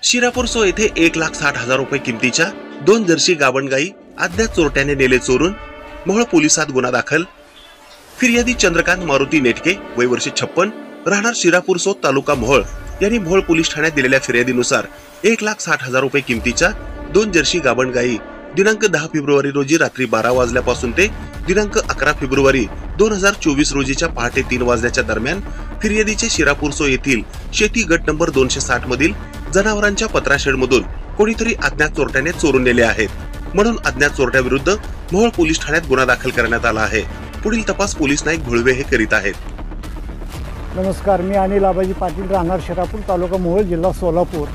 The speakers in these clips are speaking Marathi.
शिरापूर येथे 1,60,000 रुपये किमतीच्या 2 जर्सी गावण गाई अज्ञात चोरट्याने नेले चोरून. मोहोळ पोलिसात गुन्हा दाखल. फिर्यादी चंद्रकांत मारुती नेटके वय वर्ष 56 राहणार शिरापूर तालुका मोहोळ यांनी मोहोळ पोलीस ठाण्यात दिलेल्या फिर्यादीनुसार 1,60,000 रुपये किमतीच्या 2 जर्सी गावण गाई दिनांक 10 फेब्रुवारी रोजी रात्री 12 वाजल्यापासून ते दिनांक 11 फेब्रुवारी 2024 रोजीच्या पहाटे 3 वाजल्याच्या दरम्यान फिर्यादीचे शिरापूर येथील शेती गट नंबर 260 मधील जनावरांच्या पत्राशेड मधून कोणीतरी अज्ञात चोरट्याने चोरून नेले आहेत. म्हणून अज्ञात चोरट्याविरुद्ध मोहोळ पोलीस ठाण्यात गुन्हा दाखल करण्यात आला आहे. पुढील तपास पोलीस नाईक भुळवे हे करीत आहेत. नमस्कार, मी अनिल आबाजी पाटील राहणार शिरापूर तालुका मोहोळ जिल्हा सोलापूर.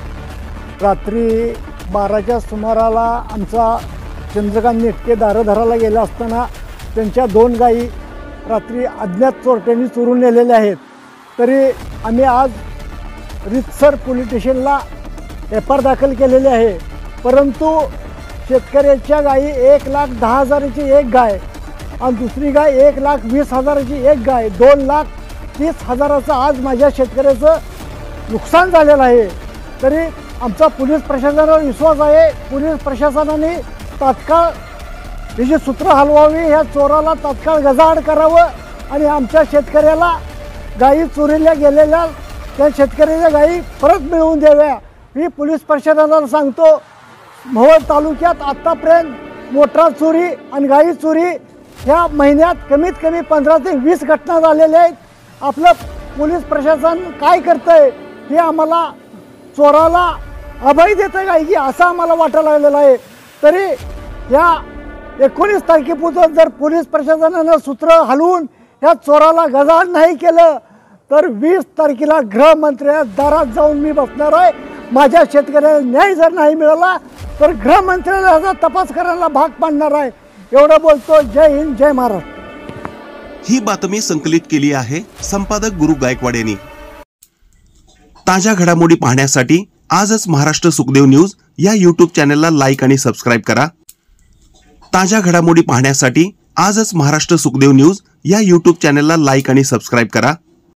रात्री 12च्या सुमाराला आमचा चंद्रकांत नेटके दारधराला गेला असताना त्यांच्या 2 गायी रात्री अज्ञात चोरट्यांनी चोरून नेलेल्या आहेत. तरी आम्ही आज रितसर पोलीस स्टेशनला एफआर दाखल केलेले आहे. परंतु शेतकऱ्याच्या गायी 1,10,000ची एक गाय आणि दुसरी गाय 1,20,000ची एक गाय 2,30,000चं आज माझ्या शेतकऱ्याचं नुकसान झालेलं आहे. तरी आमचा पोलीस प्रशासनावर विश्वास आहे. पोलीस प्रशासनाने तात्काळ त्याची सूत्र हलवावी, ह्या चोराला तात्काळ गजाआड करावं आणि आमच्या शेतकऱ्याला गायी चोरीला गेलेल्या त्या शेतकऱ्याच्या गायी परत मिळवून द्याव्या. मी पोलीस प्रशासनाला सांगतो, मोहोळ तालुक्यात आत्तापर्यंत मोटार चोरी आणि गायी चोरी ह्या महिन्यात कमीत कमी 15 ते 20 घटना झालेल्या आहेत. आपलं पोलीस प्रशासन काय करतंय हे आम्हाला चोराला अभय देतं काय की असं आम्हाला वाटायला लागलेलं आहे. तरी या 19 तारखेपासून जर पोलीस प्रशासनानं सूत्र हलवून ह्या चोराला गजाआड नाही केलं तर 20 तारखेला गृहमंत्र्या दारात जाऊन मी बसणार आहे. माझ्या शेतकऱ्याला न्याय जर नाही मिळाला तर गृहमंत्र्याला तपास करायला भाग पाडणार आहे. एवढं बोलतो. जय हिंद, जय महाराष्ट्र. ही बातमी संकलित केली आहे संपादक गुरु गायकवाड यांनी. ताज्या घडामोडी पाहण्यासाठी आजच महाराष्ट्र सुखदेव न्यूज या यूट्यूब चॅनलला लाईक आणि सबस्क्राईब करा. ताज्या घडामोडी पाहण्यासाठी आजच महाराष्ट्र सुखदेव न्यूज या यूट्यूब चॅनलला लाईक आणि सबस्क्राईब करा.